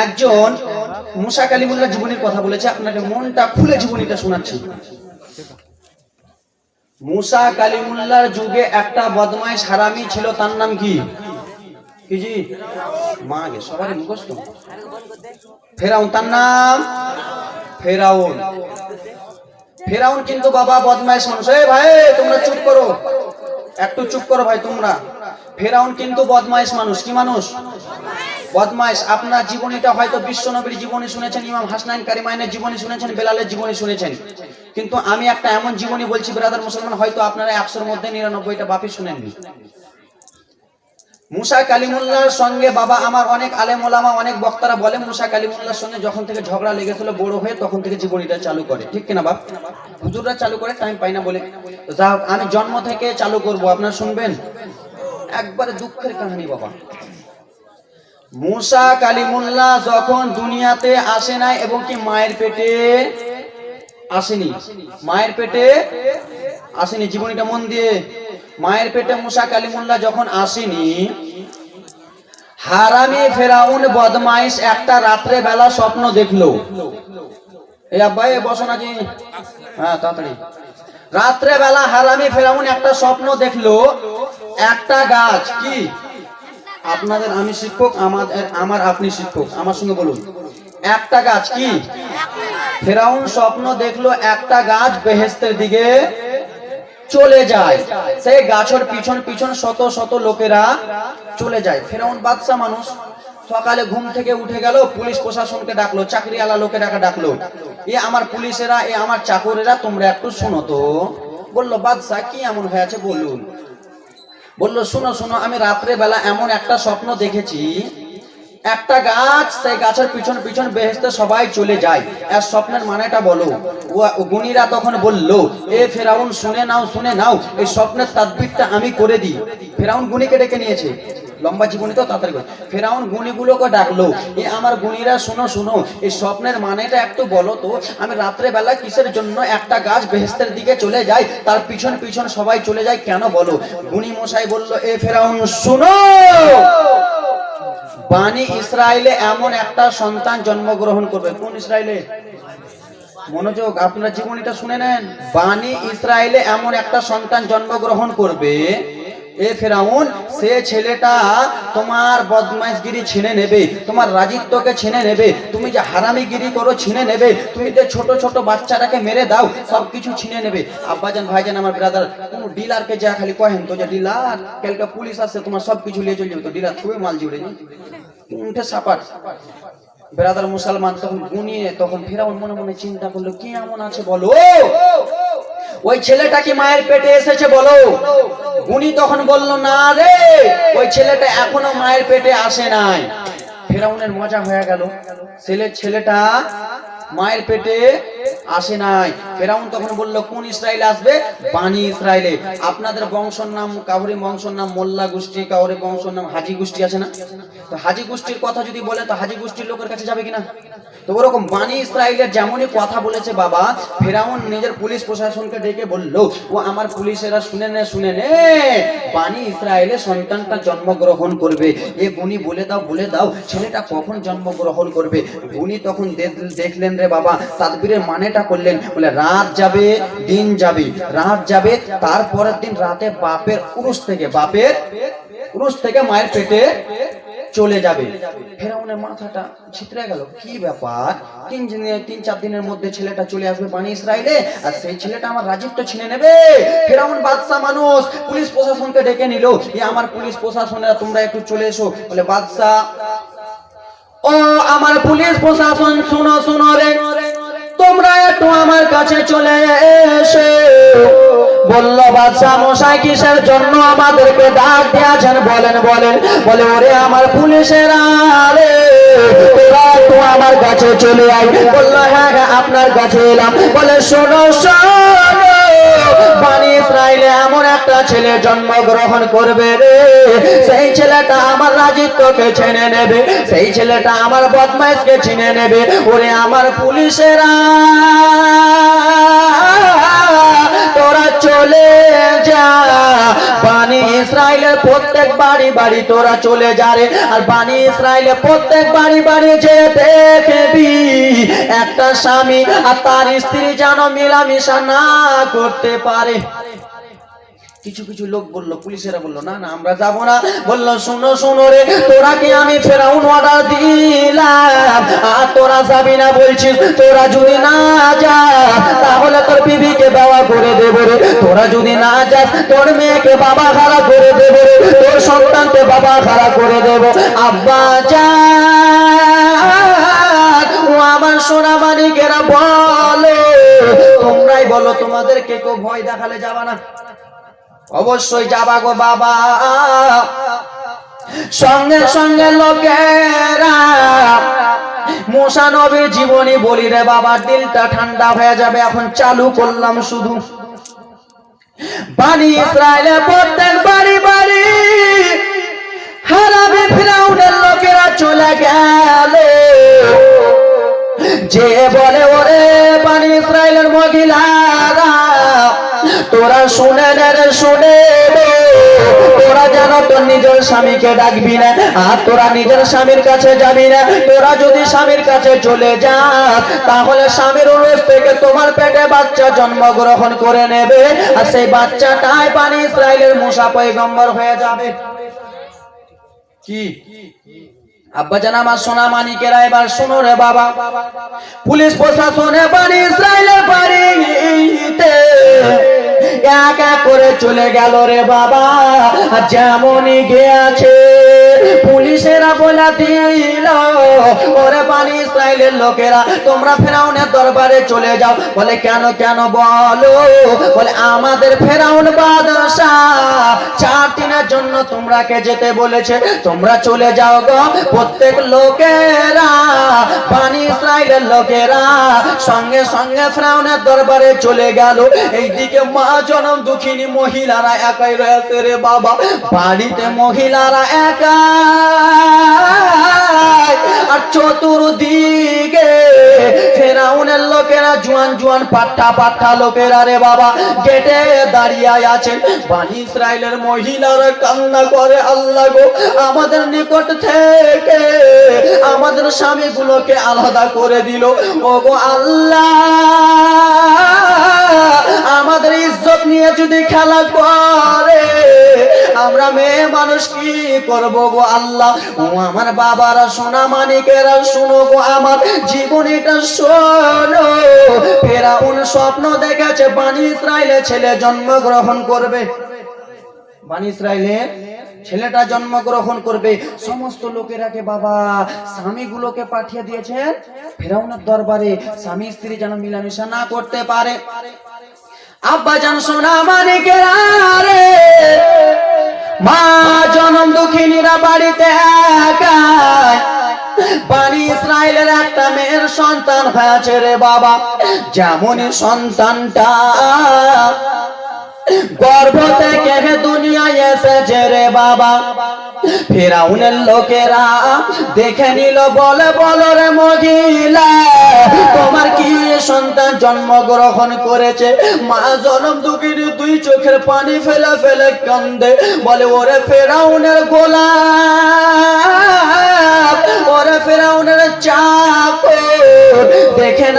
একজন মুসা কালিমুল্লাহ জীবনের কথা বলেছে, আপনাকে মনটা খুলে জীবনীটা শোনাচ্ছি। মুসা কালিমুল্লাহর যুগে একটা বদমাইশ হারামি ছিল, তার নাম কি? কি জি মা গে সবারই মুখস্থ। ফেরাউন, তার নাম ফেরাউন। ফেরাউন কিন্তু বাবা বদমাইশ মানুষ। এই ভাই তোমরা চুপ করো, একটু চুপ করো ভাই তোমরা। ফেরাউন কিন্তু বদমাইশ মানুষ। কি মানুষ? বদমাইশ। আপনার জীবনীটা হয়তো বিশ্বনবীর জীবনী শুনেছেন, ইমাম হাসনাইন কারিমাইনের জীবনী শুনেছেন, বেলালের জীবনী শুনেছেন, কিন্তু আমি একটা এমন জীবনী বলছি ব্রাদার মুসলমান, হয়তো আপনারা 100-র মধ্যে 99টা বাপি শুনেননি। মুসা কালিমুল্লাহর সঙ্গে বাবা আমার অনেক আলেম ওলামা অনেক বক্তারা বলে মুসা কালিমুল্লাহর সঙ্গে যখন থেকে ঝগড়া লেগেছিল বড় হয়ে, তখন থেকে জীবনীটা চালু করে। ঠিক কিনা বাপ? হুজুররা চালু করে, টাইম পাই না বলে। যা হোক, আমি জন্ম থেকে চালু করব, আপনারা শুনবেন। একবারে দুঃখের কাহিনী বাবা। মুসা কালিমুল্লাহ যখন দুনিয়াতে আসে নাই, এবং কি মায়ের পেটে আসেনি, মায়ের পেটে আসেনি, জীবনীটা মন দিয়ে। মায়ের পেটে মুসা কালিমুল্লাহ যখন আসেনি, হারামি ফেরাউন বদমাইশ একটা রাত্রে বেলা স্বপ্ন দেখলো। এই আব্বাই বসো না জি, হ্যাঁ তাড়াতাড়ি। রাত্রে বেলা হারামি ফেরাউন একটা স্বপ্ন দেখলো, একটা গাছ। কি? আপনাদের আমি শিক্ষক, আমার আপনি শিক্ষক, আমার সঙ্গে বলুন। একটা গাছ। কি? ফেরাউন স্বপ্ন দেখলো একটা গাছ বেহেশতের দিকে চলে যায়। সেই গাছের পিছন পিছন শত শত লোকেরা চলে যায়। ফেরাউন বাদশা মানুষ, সকালে ঘুম থেকে উঠে গেল, পুলিশ প্রশাসনকে ডাকলো, চাকরিওয়ালা লোকেরাকে ডাকলো, এ আমার পুলিশেরা, এ আমার চাকরেরা, তোমরা একটু শোনো তো। বললো বাদশা কি এমন হয়েছে বলুন। বললো শোনো শোনো, আমি রাত্রে বেলা এমন একটা স্বপ্ন দেখেছি, একটা গাছ, সেই গাছের পিছন পিছন বেহেশতে সবাই চলে যায়। আর স্বপ্নের মানেটা বলো। গুণীরা তখন বলল, এ ফেরাউন শুনে নাও শুনে নাও, এই স্বপ্নের তাদবিরটা আমি করে দিই। ফেরাউন গুণীকে ডেকে নিয়েছে, লম্বা জীবনী তো তাড়াতাড়ি। ফেরাউন গুণীগুলোকে ডাকলো, এ আমার গুণীরা শোনো শোনো, এই স্বপ্নের মানেটা একটু বলো তো। আমি রাত্রে বেলা কিসের জন্য একটা গাছ বেহেশতের দিকে চলে যায়, তার পিছন পিছন সবাই চলে যায়, কেন বলো। গুণী মশাই বলল, এ ফেরাউন শুনো, বানি ইসরায়েলে এমন একটা সন্তান জন্মগ্রহণ করবে। কোন ইসরায়েলে? মনোযোগ, আপনারা জীবনীটা শুনে নেন। বানি ইসরায়েলে এমন একটা সন্তান জন্মগ্রহণ করবে, এ ফেরাউন, সে ছেলেটা তোমার বদমাইশগিরি ছিনে নেবে, তোমার রাজিত্বকে ছিনে নেবে, তুমি যে হারামিগিরি করো ছিনে নেবে, তুমি যে ছোট ছোট বাচ্চাটাকে মেরে দাও সবকিছু ছিনে নেবে। আব্বাজান ভাইজান আমার ব্রাদার, কোন ডিলারকে যা খালি কহেন তো যে ডিলার কালকে পুলিশ আসছে তোমার সবকিছু নিয়ে চলে যাবে, তো ডিলার খুবই মাল জুড়ে উঠে সাপাট। ব্রাদার মুসলমান তখন গুনিয়ে, তখন ফেরাউন মনে মনে চিন্তা করলো, কি এমন আছে বলো, ওই ছেলেটা কি মায়ের পেটে এসেছে বলো। গুনি তখন বলল, না রে, ওই ছেলেটা এখনো মায়ের পেটে আসে নাই। ফেরাউনের মজা হয়ে গেল, ছেলেটা মায়ের পেটে আসে নাই। ফেরাউন তখন বলল, কোন ইসরায়েলে আসবে? বানি ইসরায়েলে। আপনাদের বংশের নাম, কাউরি বংশের নাম মোল্লা গোষ্ঠী, কাউরি বংশের নাম হাজি গোষ্ঠী আছে না? তো হাজি গোষ্ঠীর কথা যদি বলে, তো হাজি গোষ্ঠীর লোকের কাছে যাবে কিনা? তো ওরকম বানি ইসরায়েলের যেমনই কথা বলেছে বাবা, ফেরাউন নিজের পুলিশ প্রশাসনকে ডেকে বলল, ও আমার পুলিশেরা শুনে নে শুনে নে, বানি ইসরায়েলে সন্তানটা জন্মগ্রহণ করবে। এ গুনি বলে দাও ছেলেটা কখন জন্মগ্রহণ করবে। গুনি তখন দেখলেন রে বাবা, তাদবীরের মানেটা করলেন, বলে রাত যাবে দিন যাবে, রাত যাবে, তারপরের দিন রাতে বাপের উরুস থেকে মায়ের পেটে চলে যাবে। ফেরাউনের মাথাটা ছিতরে গেল, কি ব্যাপার, 3-4 দিনের মধ্যে ছেলেটা চলে আসবে বানি ইসরায়েলে, আর সেই ছেলেটা আমার রাজত্ব ছিনে নেবে। ফেরাউন বাদশা মানুষ, পুলিশ প্রশাসনকে ডেকে নিল, আমার পুলিশ প্রশাসনেরা তোমরা একটু চলে এসো। বলে বাদশা, ও আমার পুলিশ প্রশাসন শুনো শুনো রে, তোমরা একটু আমার কাছে চলে এসে। বলল বাদশা মশাই, কিসের জন্য আমাদেরকে ডাক দিয়েছেন বলেন বলেন। বলে, ওরে আমার পুলিশেরা রে, তোরা একটু আমার কাছে চলে আয়। বলল, হ্যাঁ হ্যাঁ আপনার কাছে এলাম। বলে, শোনো শোনো, বানি ইসরায়েলে এমন একটা ছেলে জন্মগ্রহণ করবে রে, সেই ছেলেটা আমার রাজিত্বকে ছিনে নেবে, সেই ছেলেটা আমার বদমাইশকে ছিনে নেবে। ওরে আমার পুলিশেরা, তোরা চলে চলে যা। বানি ইসরাইলের প্রত্যেক বাড়ি বাড়ি তোরা চলে যা রে। আর বানি ইসরাইলের প্রত্যেক বাড়ি বাড়ি যে দেখবি একটা স্বামী আর তার স্ত্রী যেন মিলামিশা না করতে পারে। কিছু কিছু লোক বললো, পুলিশেরা বললো না না আমরা যাব না। বললো শোনো শোনো রে, তোরা কি আমি ফেরাউন অর্ডার দিলাম আর তোরা যাবি না বলছিস? তোরা যদি না যাস তাহলে তোর বিবিকে বাবা করে দেবো রে। তোরা যদি না যাস তোর মেয়েকে বাবা খারাপ করে দেবো রে, তোর সন্তানকে বাবা খারাপ করে দেবো। আব্বা জান ও আমার সোনা মানিকেরা বলো, তোমরাই বলো তোমাদেরকে কেউ ভয় দেখালে যাবা না? অবশ্যই যাবা গো বাবা। সঙ্গে সঙ্গে লোকেরা মুসা নবীর জীবনী বলি রে বাবা, দিলটা ঠান্ডা হয়ে যাবে। এখন চালু করলাম শুধু বানি ইসরাইলের প্রত্যেক বাড়ি বাড়ি হারাবে ফিরাউনের লোকেরা চলে গেল। যে বলে ওরে বানি ইসরাইলের মহিলারা তোরা শুনে নে রে, শুনে তোরা যেন তোর নিজের স্বামীকে ডাকবি না আর তোরা নিজের স্বামীর কাছে যাবি না। তোরা যদি স্বামীর কাছে চলে যাস তাহলে স্বামীর উরুস থেকে তোমার পেটে বাচ্চা জন্মগ্রহণ করে নেবে আর সেই বাচ্চাটাই বানি ইসরাইলের মুসা পয়গম্বর হয়ে যাবে। কি আব্বাজান আমার সোনা মানিকেরা এবার শোনো রে বাবা, পুলিশ প্রশাসনে বানি ইসরাইলের বাড়িতে এক এক করে চলে গেল রে বাবা। যেমনই গিয়েছে পুলিশেরা বলে দিল ওরে বানি ইসরাইলের লোকেরা তোমরা ফেরাউনের দরবারে চলে যাও। বলে কেন কেন বলো? বলে আমাদের ফেরাউন বাদশা 4 দিনের জন্য তোমরাকে যেতে বলেছে, তোমরা চলে যাও গো। প্রত্যেক লোকেরা বানি ইসরাইলের লোকেরা সঙ্গে সঙ্গে ফেরাউনের দরবারে চলে গেল। এইদিকে মা জনম দুঃখিনী মহিলারা একাই রয়েছে রে বাবা, বাড়িতে মহিলারা একা আর চতুর্দিকে ফেরাউনের লোকেরা জোয়ান জোয়ান পাঠা পাঠা লোকেরা রে বাবা গেটে দাঁড়িয়ে আছেন। বানি ইসরাইলের মহিলারা কান্না করে, আল্লাহ গো আমাদের নিকট থেকে আমাদের স্বামীগুলোকে আলাদা করে দিল। ও গো আল্লাহ আমাদের ইজ্জত নিয়ে যদি খেলা করে আমরা মেয়ে মানুষ কি করব গো আল্লাহ? ও আমার বাবারা সোনা মানিকেরা শুনো গো, আমার জীবনীটা শোনো। ফেরাউন স্বপ্ন দেখেছে বানি ইসরাইলে ছেলে জন্মগ্রহণ করবে, বানি ইসরাইলে ছেলেটা জন্মগ্রহণ করবে। সমস্ত লোকেরাকে বাবা স্বামীগুলোকে পাঠিয়ে দিয়েছেন ফেরাউনের দরবারে, স্বামী স্ত্রী যেন মিলামিশা না করতে পারে। আব্বা জান সোনা মানিকেরা রে, মা জনম দুঃখিনীরা বাড়িতে একা। বানি ইসরাইলের একটা মেয়ের সন্তান হয়েছে রে বাবা। যেমনই সন্তানটা গর্ভ থেকে দুনিয়ায় এসেছে রে বাবা, ফেরাউনের লোকেরা দেখে নিল, বলে বলো রে মহিলা তোমার কি সন্তান জন্মগ্রহণ করেছে? মা জনম দুঃখিনী 2 চোখের পানি ফেলে ফেলে কান্দে, বলে ওরে ফেরাউনের গোলাম, ওরে ফেরাউনের চাকর, দেখে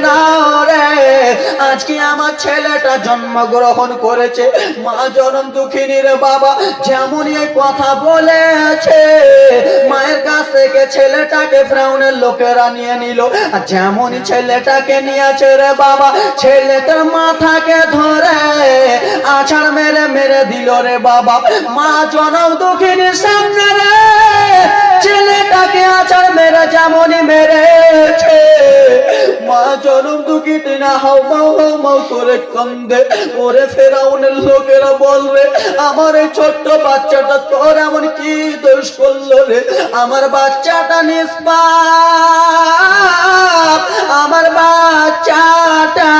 নাও রে আজকে আমার ছেলেটা জন্মগ্রহণ করেছে। মা জনম দুঃখিনী রে বাবা যেমনই এই কথা বলেছে মায়ের কাছ থেকে ছেলেটাকে ফেরাউনের লোকেরা নিয়ে নিল। আর যেমনই ছেলেটাকে নিয়েছে রে বাবা ছেলেটার মাথাকে ধরে আছাড় মেরে মেরে দিল রে বাবা। মা জনম দুঃখিনীর সামনে রে ছেলেটাকে আছাড় মেরে যেমনই মেরেছে মা জনম দুঃখিনী না হাউ মাউ করে কান্দে। ওরে ফেরাউনের লোকেরা বলবে আমার এই ছোট্ট বাচ্চাটা তোর এমন কি দোষ করলো রে? আমার বাচ্চাটা নিষ্পাপ, আমার বাচ্চাটা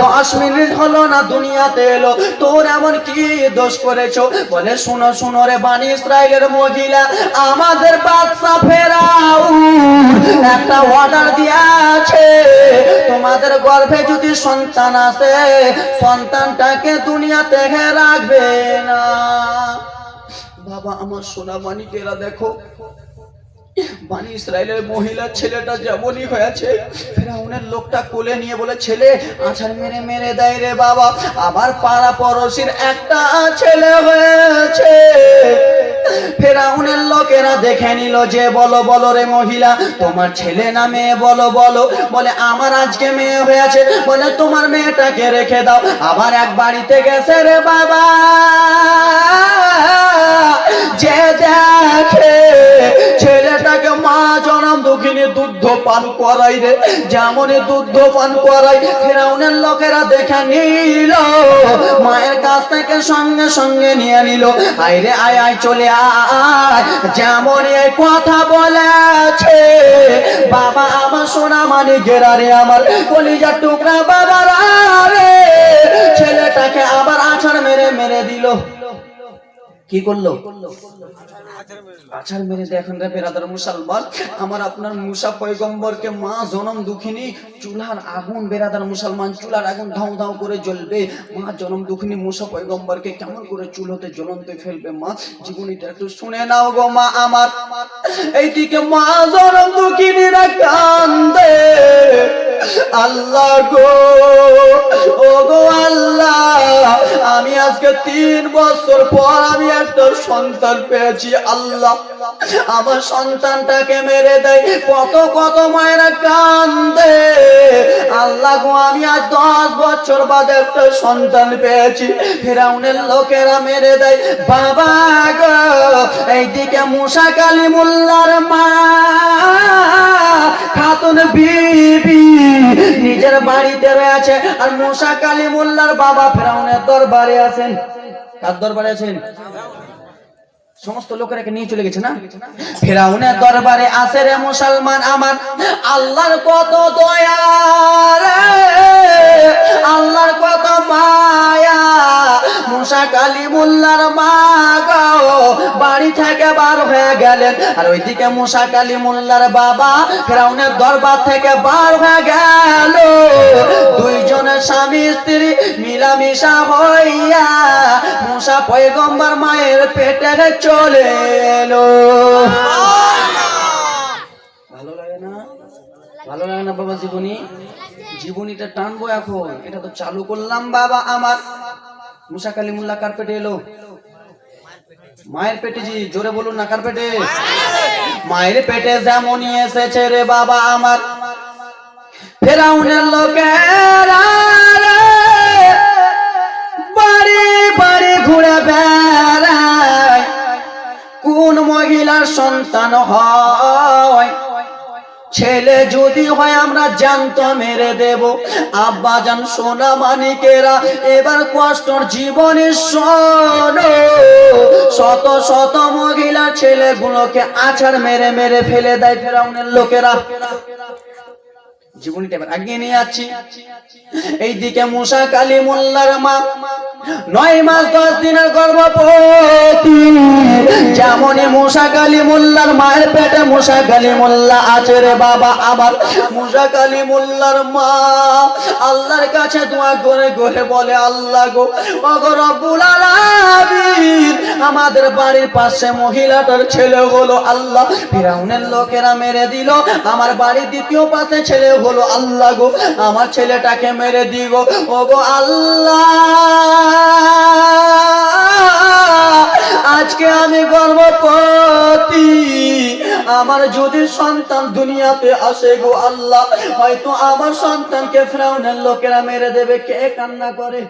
10 মিনিট হলো না দুনিয়াতে এলো, তোর এমন কি দোষ করেছো? বলে শুনো শুনো রে বানি ইসরাইলের মহিলা, আমাদের বাদশা ফেরাউন একটা অর্ডার দিয়েছে তোমার মাদের গর্ভে যদি সন্তান আসে, সন্তানটাকে দুনিয়াতে রাখবে না। বাবা আমার সোনা মানিকেরা, দেখো বানি ইসরায়েলের মহিলা ছেলেটা যেমনই হয়েছে, ফেরাউনের লোকটা কোলে নিয়ে বলে, ছেলে আছাড় মেরে মেরে দেয় রে বাবা। আবার পাড়া পড়শির একটা ছেলে হয়েছে। ফেরাউনের লোকেরা দেখে নিল যে, বলো বলো রে মহিলা, তোমার ছেলে না মেয়ে? বলো বলো। বলে আমার আজকে মেয়ে হয়েছে। বলে তোমার মেয়েটাকে রেখে দাও। আবার এক বাড়িতে গেছে রে বাবা, যে দেখে ছেলেটাকে মা জনম দুঃখিনী দুধ পান করাই রে, যেমনই দুধ পান করাই। ফেরাউনের লোকেরা দেখে নিল, মায়ের কাছ থেকে সঙ্গে সঙ্গে নিয়ে নিল। আইরে আয় আয় চলে আয়, যেমন এই কথা বলেছে বাবা আমার সোনা মানিকেরা রে, আমার কলিজার টুকরা বাবা রে, ছেলেটাকে আবার আছাড় মেরে মেরে দিল। কি করলো? আছাড় মেরে। দেখেন রে বেরাদার মুসলমান, আমার আপনার মুসা পয়গম্বরকে মা জনম দুঃখিনী চুলার আগুন, বেরাদার মুসলমান, চুলার আগুন ধাউ ধাউ করে জ্বলবে। মা জনম দুঃখিনী মুসা পয়গম্বরকে কেমন করে চুলোতে জ্বলন্তে ফেলবে? মা জীবনীটা একটু শুনে নাও গো মা আমার। এইদিকে মা জনম দুঃখিনীরা কান্দে, আল্লাহ গো, ও গো আল্লাহ, আমি আজকে 3 বছর পর আমি একটা সন্তান পেয়েছি। আল্লাহ আমার সন্তানটাকে মেরে দেয়। কত কত মায়েরা কান্দে, আল্লাহ গো আমি আজ 10 বছর বাদে একটা সন্তান পেয়েছি। ফেরাউনের লোকেরা মেরে দেয় বাবা গো। এইদিকে মুসা কালিমুল্লাহর মা খাতুন বিবি নিজের বাড়িতে রয়েছে, আর মুসা কালিমুল্লাহর বাবা ফেরাউনের দরবারে আছেন। কার দরবারে আছেন? সমস্ত লোকেরাকে নিয়ে চলে গেছে না? ফেরাউনের দরবারে আছে রে মুসলমান আমার। আল্লাহর কত দয়া রে, আল্লাহর কত মায়া। মুসা কালিমুল্লাহর মা গো বাড়ি থেকে বার হয়ে গেলেন, আর ওইদিকে মুসা কালিমুল্লাহর বাবা ফেরাউনের দরবার থেকে বার হয়ে গেল। দুইজনের স্বামী স্ত্রী মিলামিশা হইয়া মুসা পয়গম্বর মায়ের পেটে চলে এলো। ভালো লাগে না? ভালো লাগে না বাবা? জীবনীটা টানবো এখন, এটা তো চালু করলাম বাবা আমার। মুসা কালিমুল্লাহ কার পেটে এলো? মায়ের পেটে। জি জোরে বলুন না, কার পেটে? মায়ের পেটে যেমনই এসেছে রে বাবা আমার, ফেরাউনের লোকেরা বাড়ি বাড়ি ঘুরে বেড়ায়, কোন মহিলার সন্তান হয়। ছেলে যদি হয় আমরা জানতো মেরে দেব। আব্বা জান সোনা মানিকেরা, এবার কষ্টর জীবনে শোনো, শত শত মহিলা ছেলেগুলোকে আছাড় মেরে মেরে ফেলে দেয় ফেরাউনের লোকেরা। জীবনীটা এবার আগিয়ে নিয়ে যাচ্ছি। এইদিকে মুসা কালিমুল্লাহর মা 9 মাস 10 দিনের গর্ভবতী। যেমনই মুসা কালিমুল্লাহর মায়ের পেটে মুসা কালিমুল্লাহ আছে রে বাবা আবার। মুসা কালিমুল্লাহর মা আল্লাহর কাছে দোয়া করে করে বলে, আল্লাহ গো, ওগো রব্বুল আলামিন, আমাদের বাড়ির পাশে মহিলাটার ছেলে হলো আল্লাহ ফিরাউনের লোকেরা মেরে দিল। আমার বাড়ির দ্বিতীয় পাশে ছেলে হলো আল্লাহ গো, আমার ছেলেটাকে মেরে দিব। ওগো আল্লাহ, আজকে আমি গর্ভবতী, আমার যদি সন্তান দুনিয়াতে আসে গো আল্লাহ, হয়তো আমার সন্তানকে ফিরাউনের লোকেরা মেরে দেবে। কে কান্না করে?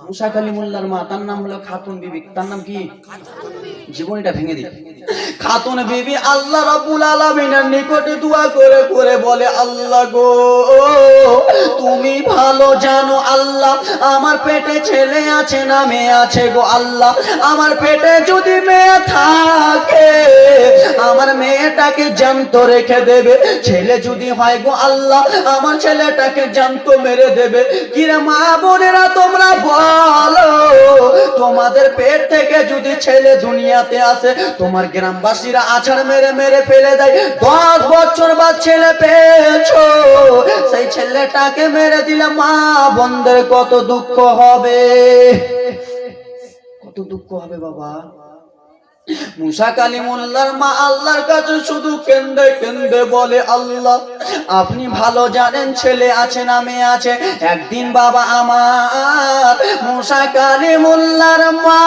মুসা কালিমুল্লাহর মা, তার নাম হলো খাতুন বিবি। তার নাম কি? জীবনীটা ভেঙে দিই। খাতুন বিবি আল্লাহ রাব্বুল আলামিনের নিকটে দোয়া করে করে বলে, আল্লাহ গো, তুমি ভালো জানো আল্লাহ, আমার পেটে ছেলে আছে না মেয়ে আছে গো আল্লাহ। আমার পেটে যদি মেয়ে থাকে আমার মেয়েটাকে জ্যান্ত রেখে দেবে, ছেলে যদি হয় গো আল্লাহ আমার ছেলেটাকে জ্যান্ত মেরে দেবে। কিরে মা বোনেরা তোমরা বল, বলো তোমাদের পেট থেকে যদি ছেলে দুনিয়াতে আসে তোমার গ্রামবাসীরা আছাড় মেরে মেরে ফেলে দেয়, 10 বছর বাদ ছেলে পেয়েছো, সেই ছেলেটাকে মেরে দিলে মা বোনদের কত দুঃখ হবে, কত দুঃখ হবে বাবা। মুসা কালিমুল্লাহর মা আল্লাহর কাছে শুধু কেন্দে কেন্দে বলে, আল্লাহ আপনি ভালো জানেন ছেলে আছে না মেয়ে আছে। একদিন বাবা আমার মুসা কালিমুল্লাহর মা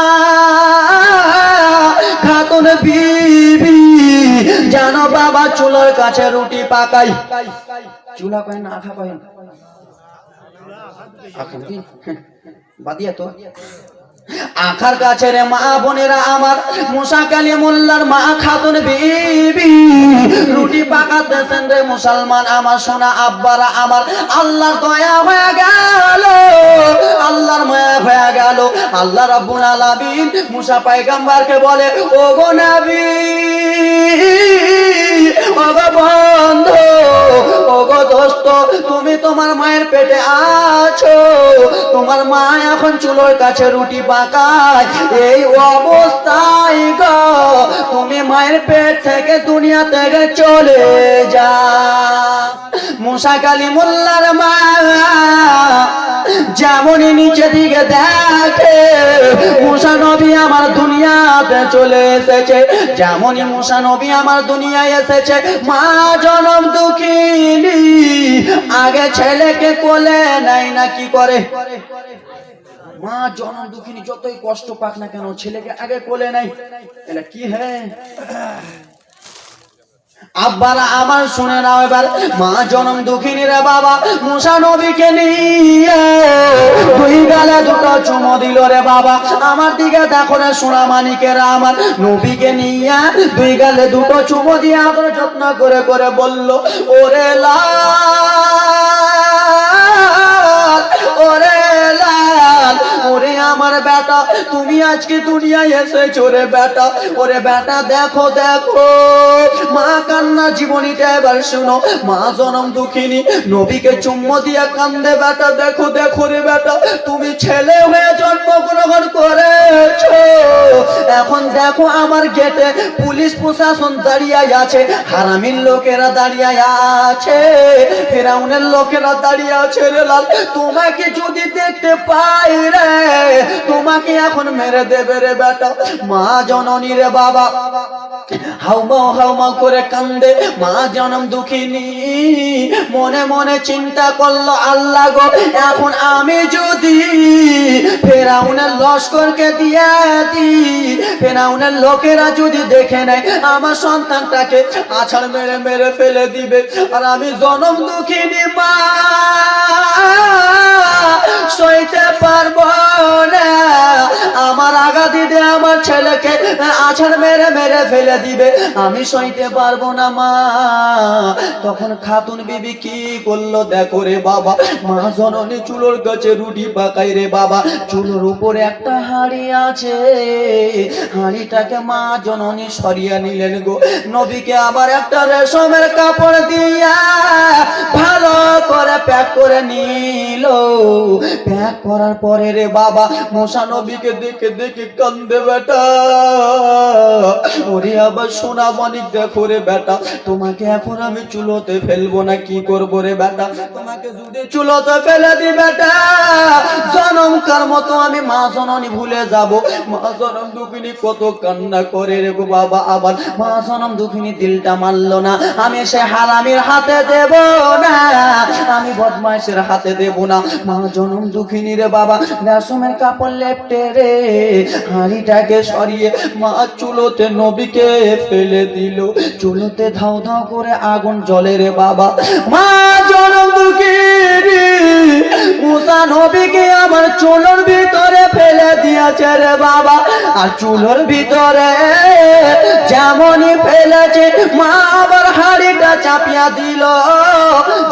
খাতুন বিবি জানো বাবা চুলার কাছে রুটি পাকাই, চুলা কয় না আঠা কয় বাদিয়া তো আখার কাছে রে মা বোনেরা আমার মুসা কালিমুল্লাহর মা খাতুন বিবি রুটি পাকাতেছেন রে মুসলমান আমার সোনা আব্বারা আমার। আল্লাহর দয়া হয়ে গেল, আল্লাহর মায়া হয়ে গেল। আল্লাহ রাব্বুল আলামিন মুসা পয়গম্বরকে বলে, ও গো নবী, ও গো বন্ধু, ও গো দোস্ত, তুমি তোমার মায়ের পেটে আছো, তোমার মা এখন চুলোর কাছে রুটি পাকায়, এই অবস্থায় গো তুমি মায়ের পেট থেকে দুনিয়া থেকে চলে যা। মুসা কালিমুল্লাহর মা যেমনই নিচে দিকে দেখে মুসা নবী আমার দুনিয়াতে চলে এসেছে, যেমনই মুসা নবী আমার দুনিয়ায় এসেছে, মা জনম দুঃখিনী আগে ছেলেকে কোলে নেয় না কি করে, মা জনম দুঃখিনী যতই কষ্ট পাক না কেন ছেলেকে আগে কোলে নেয়, এটা কি হ্যাঁ আব্বারা আমার শুনে নাও এবার। মা জনম দুঃখিনী রে বাবা মুসা নবীকে নিয়ে দুই গালে দুটো চুমো দিল রে বাবা। আমার দিকে দেখো রে সোনা মানিকেরা আমার, নবীকে নিয়ে দুই গালে দুটো চুমো দিয়ে আদর যত্ন করে করে বলল, ওরে লাল, ওরে লাল, ওরে আমার বেটা তুমি আজকে দুনিয়ায় এসেছো রে বেটা, ওরে বেটা দেখো দেখো। মা কান্না জীবনীটা এবার শুনো। মা জনম দুঃখিনী নবীকে চুম্মো দিয়া কান্দে, বেটা দেখো দেখো রে বেটা তুমি ছেলে হয়ে জন্মগ্রহণ করেছো, এখন দেখো আমার গেটে পুলিশ প্রশাসন দাঁড়িয়ে আছে, হারামির লোকেরা দাঁড়িয়ে আছে, ফেরাউনের লোকেরা দাঁড়িয়ে আছে রে লাল, তোমাকে যদি দেখতে পাই রে তোমাকে এখন মেরে দেবে রে বেটা। মা জননী রে বাবা হাউমাউ হাউমাউ করে কান্দে। মা জনম দুঃখিনী মনে মনে চিন্তা করলো, আল্লাহ গো এখন আমি যদি ফেরাউনের লস্করকে দিয়ে দিই, ফেরাউনের লোকেরা যদি দেখে নেয় আমার সন্তানটাকে আছাড় মেরে মেরে ফেলে দিবে, আর আমি জনম দুঃখিনী মা সইতে পারবো না, আমার আগা দিদে আমার ছেলেকে আছাড় মেরে মেরে ফেলে দিবে, আমি সইতে পারবো না মা। তখন খাতুন বিবি কি করলো দেখো রে বাবা, মা জননী চুলোর কাছে রুটি পাকাই রে বাবা, চুলোর উপরে একটা হাঁড়ি আছে, হাঁড়িটাকে মা জননী সরিয়ে নিলেন গো। নবীকে আবার একটা রেশমের কাপড় দিয়া ভালো করে প্যাক করে নিল, প্যাক করার পরে রে বাবা মুসা নবীকে দেখে দেখে কান্দে বেটা, ওরে আবার সোনা মানিক দেখো রে বেটা তোমাকে এখন আমি চুলোতে ফেলবো না কি করবো রে বেটা, তোমাকে যদি চুলোতে ফেলে দি বেটা জনমকার মতো আমি মা জননী ভুলে যাব। মা জনম দুঃখিনী কত কান্না করে রে বাবা, আবার মা জনম দুঃখিনী দিলটা মানলো না, আমি সে হারামির হাতে দেব না, আমি বদমাইশের হাতে দেব না। মা জনম দুঃখিনী রে বাবা রেশমের কাপড় লেপটে রে হাঁড়িটাকে সরিয়ে মা চুলোতে নবীকে ফেলে দিল, চুলোতে ধাও ধাও করে আগুন জ্বলে রে বাবা। মা জনম দুঃখিনী মুসা নবীকে আমার চুলোর ভিতরে ফেলে দিয়েছে রে বাবা, আর চুলোর ভিতরে যেমনই ফেলেছে মা আবার হাঁড়িটা চাপিয়া দিল,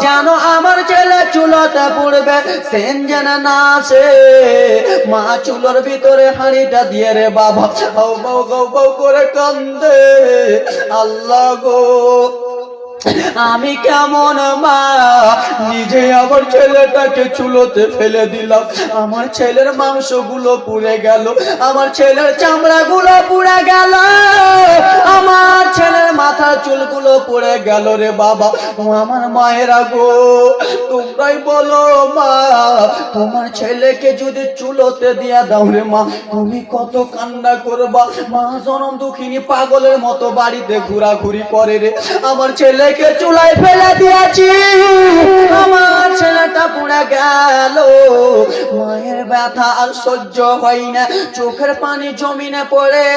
যেন আমার ছেলে চুলোতে পড়বে সেন যেন না আসে। মা চুলোর ভিতরে হাঁড়িটা দিয়ে রে বাবা হাউ বাউ গাউ বাউ করে কান্দে, আল্লাহ গো আমি কেমন মা নিজে আমার ছেলেটাকে চুলোতে ফেলে দিলাম, আমার ছেলের মাংসগুলো পুড়ে গেল, আমার ছেলের চামড়াগুলো পুড়ে গেল, আমার ছেলের মাথার চুলগুলো পুড়ে গেল রে বাবা। ও আমার মায়েরা গো, তোমরাই বলো মা, তোমার ছেলেকে যদি চুলোতে দিয়া দাও রে মা, তুমি কত কান্না করবা। মা জনম দুঃখিনী পাগলের মতো বাড়িতে ঘোরাঘুরি করে রে। আমার ছেলেকে চুলায় ফেলে দিয়েছি, আমার ছেলেটা পুড়ে গেল, মায়ের ব্যথা আর সহ্য হয় না, চোখের পানি জমিনে পড়ে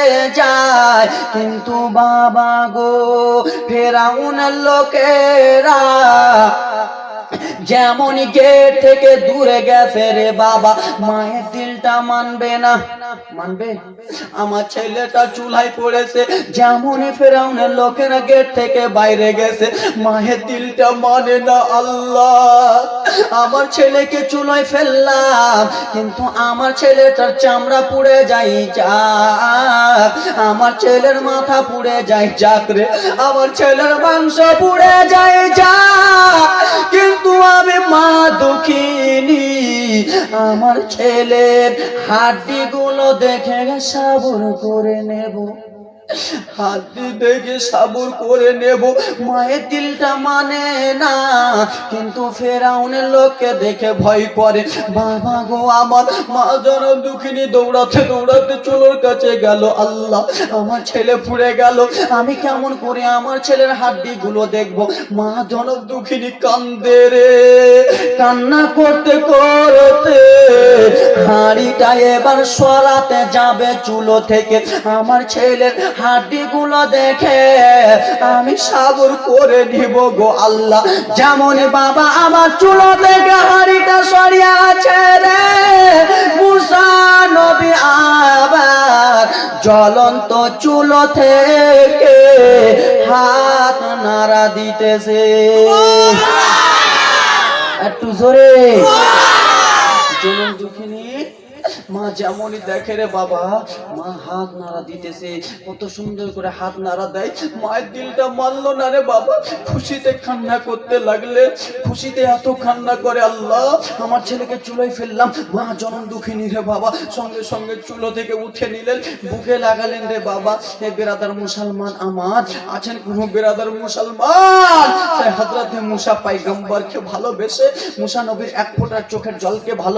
যায়। কিন্তু বাবা গো, ফেরাউনের লোকেরা যেমন গেট থেকে দূরে গেছে রে বাবা, মায়ের দিলটা মানবে না। মানবে? আমার ছেলেটা চুলায় পড়েছে, যেমনই ফেরাউনের লোকেরা গেট থেকে বাইরে গেছে, মায়ের দিলটা মানে না। আল্লাহ, আমার ছেলেকে চুলায় ফেললাম, কিন্তু আমার ছেলেটার চামড়া পুড়ে যাই যাক, আমার ছেলের মাথা পুড়ে যাই যাক রে, আমার ছেলের মাংস পুড়ে যাই যাক, কিন্তু আমি মা দুঃখিনী, আমার ছেলের হাড্ডি গুলো দেখে সাবর করে নেব, হাড্ডি দেখে সাবর করে নেব। মায়ের দিলটা মানে না, কিন্তু ফেরাউনের লোককে দেখে ভয় করে। বাবা গো, আমার মা জনম দুঃখিনী দৌড়াতে দৌড়াতে চুলোর কাছে গেল। আল্লাহ, আমার ছেলে পুড়ে গেল, আমি কেমন করে আমার ছেলের হাড্ডি গুলো দেখবো। মা জনম দুঃখিনী কান্দে রে, কান্না করতে করতে হাঁড়িটা এবার সরাতে যাবে চুলো থেকে। আমার ছেলের হাড্ডি গুলো দেখে আমি সাবর করে নিব গো আল্লাহ। যেমন বাবা আমার চুলো থেকে হাঁড়িটা সরিয়ে আছে রে, মুসা নবী আবার জ্বলন্ত চুলো থেকে হাত নাড়া দিতেছে। একটু জোরে। জনম দুঃখিনী মা যেমনই দেখে রে বাবা, মা হাত নাড়া দিতেছে, কত সুন্দর করে হাত নাড়া দেয়। মায়ের দিলটা মানলো না রে বাবা, খুশিতে কান্না করতে লাগলে, খুশিতে এত কান্না করে। আল্লাহ, আমার ছেলেকে চুলোয় ফেললাম। মা জনম দুঃখিনী রে বাবা সঙ্গে সঙ্গে চুলো থেকে উঠে নিলেন, বুকে লাগালেন রে বাবা। হে বেরাদার মুসলমান আমার, আছেন কোন বেরাদার মুসলমান হযরতে মুসা পয়গম্বরকে ভালোবেসে, মুসা নবীর এক ফোঁটা চোখের জলকে ভালো